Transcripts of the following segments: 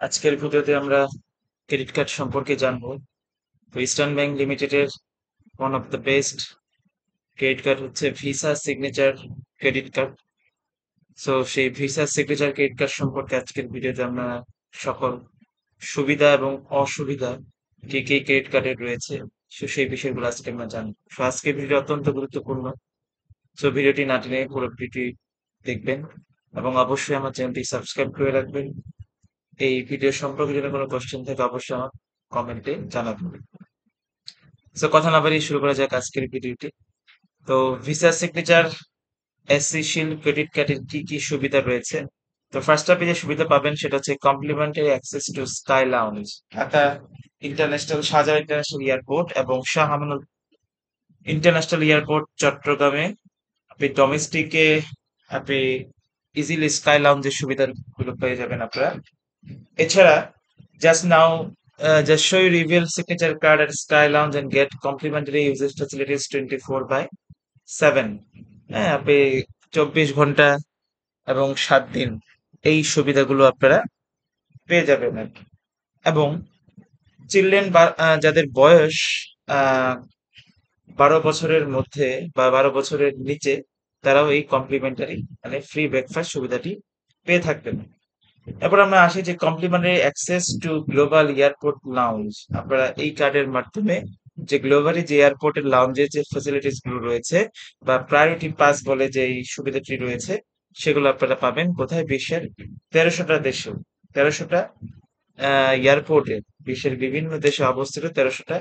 আজকের ভিডিওতে আমরা ক্রেডিট কার্ড সম্পর্কে জানবো। তো ইস্টার্ন ব্যাংক লিমিটেডের one of the best credit card হচ্ছে Visa signature credit card. So সেই ভিসা সিগনেচার ক্রেডিট কার্ড সম্পর্কে আজকের ভিডিওতে আমরা সকল সুবিধা এবং অসুবিধা কি কি ক্রেডিট কার্ডের রয়েছে সেই বিষয়গুলো আজকে আমরা জানবো। তো আজকের ভিডিও অত্যন্ত গুরুত্বপূর্ণ। সো ভিডিওটি না টেনে পুরো ভিডিওটি দেখবেন এবং অবশ্যই আমার চ্যানেলটি সাবস্ক্রাইব করে রাখবেন। এই ভিডিও সম্পর্কে যদি কোনো কোশ্চেন থাকে অবশ্যই আমার কমেন্টে জানাবেন। সো কথা না বাড়িয়ে শুরু করা যাক আজকের ভিডিওটি। তো visa signature SC shield credit কার্ডের কি কি সুবিধা রয়েছে। তো ফার্স্ট আপনি যে সুবিধা পাবেন সেটা হচ্ছে complimentary access to sky lounge, Dhaka international, Shahjalal international airport এবং শাহ আমানত ইন্টারন্যাশনাল এয়ারপোর্ট চট্টগ্রামে আপনি ডোমেস্টিকে আপনি ইজিলি স্কাই লাউঞ্জের সুবিধাগুলো পেয়ে যাবেন আপনারা। এছাড়া just now, just show your reveal signature card at Sky Lounge and get complimentary usage facilities 24/7। হ্যাঁ, আপনি 24 ঘন্টা এবং 7 দিন এই সুবিধাগুলো আপনারা পেয়ে যাবেন আর কি। এবং চিলড্রেন যাদের বয়স আহ 12 বছরের মধ্যে বা 12 বছরের নিচে, তারাও এই কমপ্লিমেন্টারি মানে ফ্রি ব্রেকফাস্ট সুবিধাটি পেয়ে থাকবেন। এরপর আমরা আসি যে complimentary access to global airport lounge. আপনারা এই কার্ডের মাধ্যমে যে গ্লোবালি যে এয়ারপোর্টের লাউঞ্জের যে ফ্যাসিলিটিস গুলো রয়েছে বা প্রায়োরিটি পাস বলে যে এই সুবিধাটি রয়েছে, সেগুলো আপনারা পাবেন কোথায়? বিশ্বের 1300টা দেশে, 1300টা এয়ারপোর্টে, বিশ্বের বিভিন্ন দেশে অবস্থিত 1300টা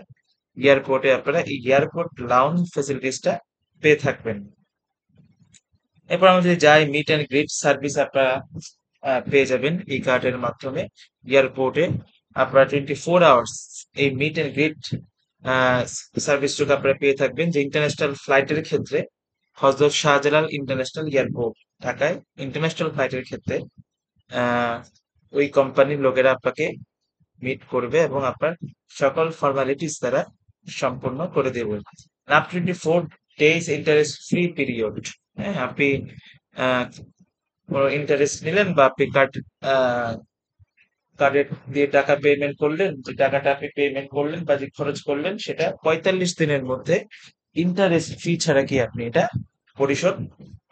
এয়ারপোর্টে আপনারা এই এয়ারপোর্ট লাউঞ্জ ফ্যাসিলিটিসটা পেয়ে থাকবেন। এরপর আমরা যদি যাই, মিট অ্যান্ড গ্রিট সার্ভিস আপনারা পেয়ে যাবেন এই কার্ডের মাধ্যমে। এয়ারপোর্টে আপনারা 24 আওয়ার্স এই মিট অ্যান্ড গ্রিট সার্ভিসটুকু আপনারা পেয়ে থাকবেন। যে ইন্টারন্যাশনাল ফ্লাইটের ক্ষেত্রে হজরত শাহজালাল ইন্টারন্যাশনাল এয়ারপোর্ট ঢাকায় ইন্টারন্যাশনাল ফ্লাইটের ক্ষেত্রে আহ, ওই কোম্পানির লোকেরা আপনাকে মিট করবে এবং আপনার সকল ফর্মালিটিস তারা সম্পূর্ণ করে দেবে। Up 24 days interest free period. হ্যাঁ, আপনি আহ, কোনো ইন্টারেস্ট নিলেন বা আপনি কার্ডে দিয়ে টাকা পেমেন্ট করলেন, যে টাকাটা আপনি পেমেন্ট করলেন বা যে খরচ করলেন সেটা 45 দিনের মধ্যে ইন্টারেস্ট ফি ছাড়া কি আপনি এটা পরিশোধ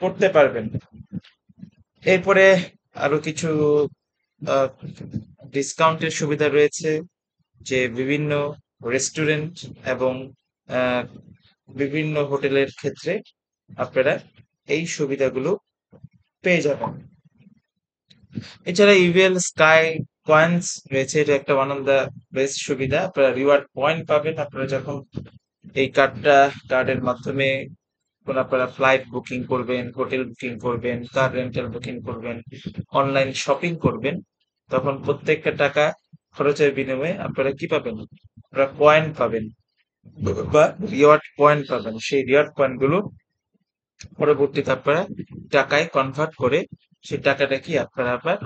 করতে পারবেন। এরপরে আরো কিছু ডিসকাউন্টের সুবিধা রয়েছে, যে বিভিন্ন রেস্টুরেন্ট এবং আহ, বিভিন্ন হোটেলের ক্ষেত্রে আপনারা এই সুবিধাগুলো পেয়ে যাবেন। এছাড়া ইভিএল স্কাই কয়েন্স রয়েছে, এটা একটা ওয়ান অফ দা বেস্ট সুবিধা। আপনারা রিওয়ার্ড পয়েন্ট পাবেন আপনারা যখন এই কার্ডের মাধ্যমে কোন আপনারা ফ্লাইট বুকিং করবেন, হোটেল বুকিং করবেন, কার রেন্টাল বুকিং করবেন, অনলাইন শপিং করবেন, তখন প্রত্যেকটা টাকা খরচের বিনিময়ে আপনারা কি পাবেন? আপনারা পয়েন্ট পাবেন বা রিওয়ার্ড পয়েন্ট পাবেন। সেই রিওয়ার্ড পয়েন্ট গুলো পরবর্তীতে আপনারা টাকায় কনভার্ট করে সেই টাকাটা কি আপনারা আবার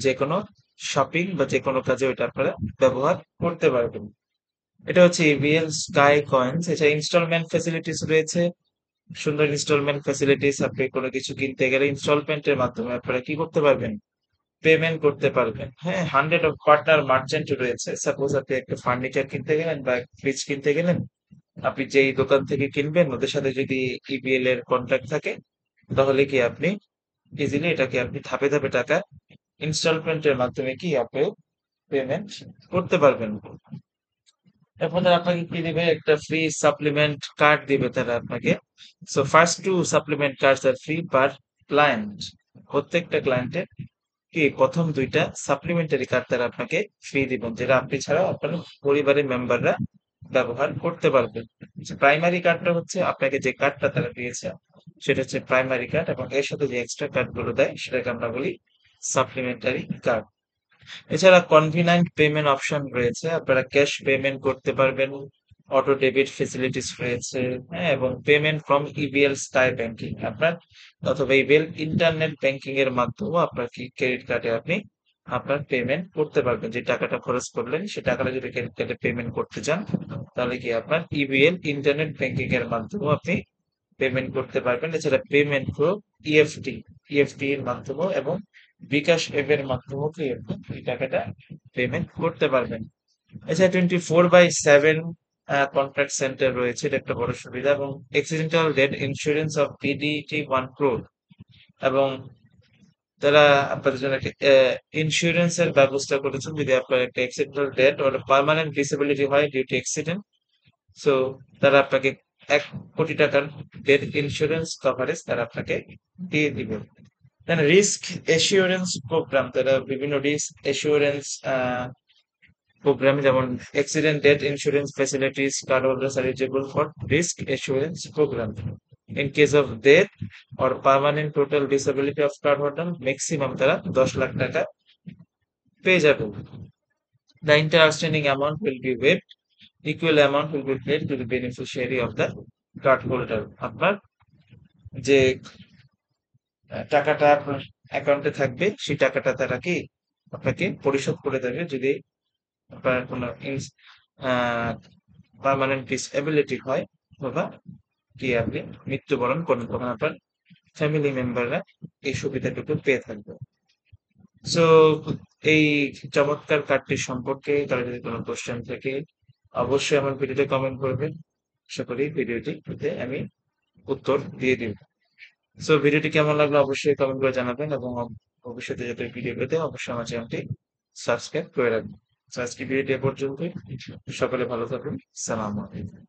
যে কোনো শপিং বা যে কোনো কাজে ওইটা আপনারা ব্যবহার করতে পারবেন। এটা হচ্ছে ইভিএল স্কাই কয়েন্স। এছাড়া ইনস্টলমেন্ট ফেসিলিটিস রয়েছে, সুন্দর ইনস্টলমেন্ট ফেসিলিটিস। আপনি কোনো কিছু কিনতে গেলে ইনস্টলমেন্টের মাধ্যমে আপনারা কি করতে পারবেন? পেমেন্ট করতে পারবেন। হ্যাঁ, 100 অফ পার্টনার মার্চেন্ট রয়েছে। সাপোজ আপনি একটা ফার্নিচার কিনতে গেলেন বা ফ্রিজ কিনতে গেলেন, আপনি যেই দোকান থেকে কিনবেন ওদের সাথে যদি ইবিএল এর কন্ট্যাক্ট থাকে, তাহলে কি আপনি ইজিলি এটাকে আপনি ধাপে ধাপে টাকা ইনস্টলমেন্টের মাধ্যমে কি আপনি পেমেন্ট করতে পারবেন। এরপর তারা আপনাকে কি দিবে? একটা ফ্রি সাপ্লিমেন্ট কার্ড দিবে তারা আপনাকে। So first two supplement cards আর ফ্রি পার ক্লায়েন্ট। প্রত্যেকটা ক্লায়েন্টের কি প্রথম দুইটা সাপ্লিমেন্টারি কার্ড তারা আপনাকে ফ্রি দিবেন, যেটা আপনি ছাড়াও আপনার পরিবারের মেম্বাররা ব্যবহার করতে পারবেন। প্রাইমারি কার্ডটা হচ্ছে আপনাকে যে কার্ডটা তারা দিয়েছে সেটা হচ্ছে প্রাইমারি কার্ড, এবং এর সাথে যে এক্সট্রা কার্ড গুলো দেয় সেটাকে আমরা বলি সাপ্লিমেন্টারি কার্ড। এছাড়া কনভিনিয়েন্ট পেমেন্ট অপশন রয়েছে, আপনারা ক্যাশ পেমেন্ট করতে পারবেন, অটো ডেবিট ফেসিলিটিস রয়েছে। হ্যাঁ, এবং payment from EBL sky banking আপনার অথবা ইবিএল ইন্টারনেট ব্যাংকিং এর মাধ্যমে আপনার কি ক্রেডিট কার্ডে আপনি আপনার পেমেন্ট করতে পারবেন। যে টাকাটা খরচ করলেন সে টাকাটা যদি ক্রেডিট কার্ডে পেমেন্ট করতে চান, তাহলে কি আপনার ইবিএল ইন্টারনেট ব্যাংকিং এর মাধ্যমে আপনি পেমেন্ট করতে পারবেন। এছাড়া পেমেন্ট থ্রু ইএফটি এর মাধ্যমে এবং বিকাশ অ্যাপ এর মাধ্যমেও কি আপনি এই টাকাটা পেমেন্ট করতে পারবেন। এছাড়া 24/7 কন্ট্যাক্ট সেন্টার রয়েছে, এটা একটা বড় সুবিধা। এবং accidental death insurance of PDT 1 crore, এবং তারা আপনাদের জন্য একটা ইন্স্যুরেন্স এর ব্যবস্থা করেছেন যদি আপনার একটা accidental death or permanent disability হয় ডিউ টু অ্যাক্সিডেন্ট। সো তারা আপনাকে 1 কোটি টাকার ডেথ ইন্স্যুরেন্স কভারেজ তারা আপনাকে দিয়ে দিবে। দেন রিস্ক এসিওরেন্স প্রোগ্রাম, তারা বিভিন্ন রিস্ক এসিওরেন্স প্রোগ্রাম, যেমন accident death insurance facilities card holders আর eligible for risk assurance programme. In case of death or permanent total disability of card holder, maximum তারা 10 লাখ টাকা পেয়ে যাবে। The entire outstanding amount will be waived. Equal amount will be paid to the beneficiary of the card holder. আপনার যে টাকাটা আপনার অ্যাকাউন্টে থাকবে সেই টাকাটা তারা কি আপনাকে পরিশোধ করে দেবে যদি আপনার কোনো পার্মানেন্ট ডিসএবিলিটি হয়, অথবা কি আপনি মৃত্যুবরণ করেন, তখন আপনার ফ্যামিলি মেম্বাররা এই সুবিধাটুকু পেয়ে থাকবে। সো এই চমৎকার কার্ডটি সম্পর্কে কারো যদি কোনো কোশ্চেন থাকে অবশ্যই আমার ভিডিওতে কমেন্ট করবেন। আশা করি ভিডিওটিতে আমি উত্তর দিয়ে দিব। সো ভিডিওটি কেমন লাগলো অবশ্যই কমেন্ট করে জানাবেন, এবং ভবিষ্যতে যাতে ভিডিও পেতে অবশ্যই আমার চ্যানেলটি সাবস্ক্রাইব করে রাখবেন। সো আজকে ভিডিওটি এ পর্যন্তই। সকলে ভালো থাকুন। সালাম আলাইকুম।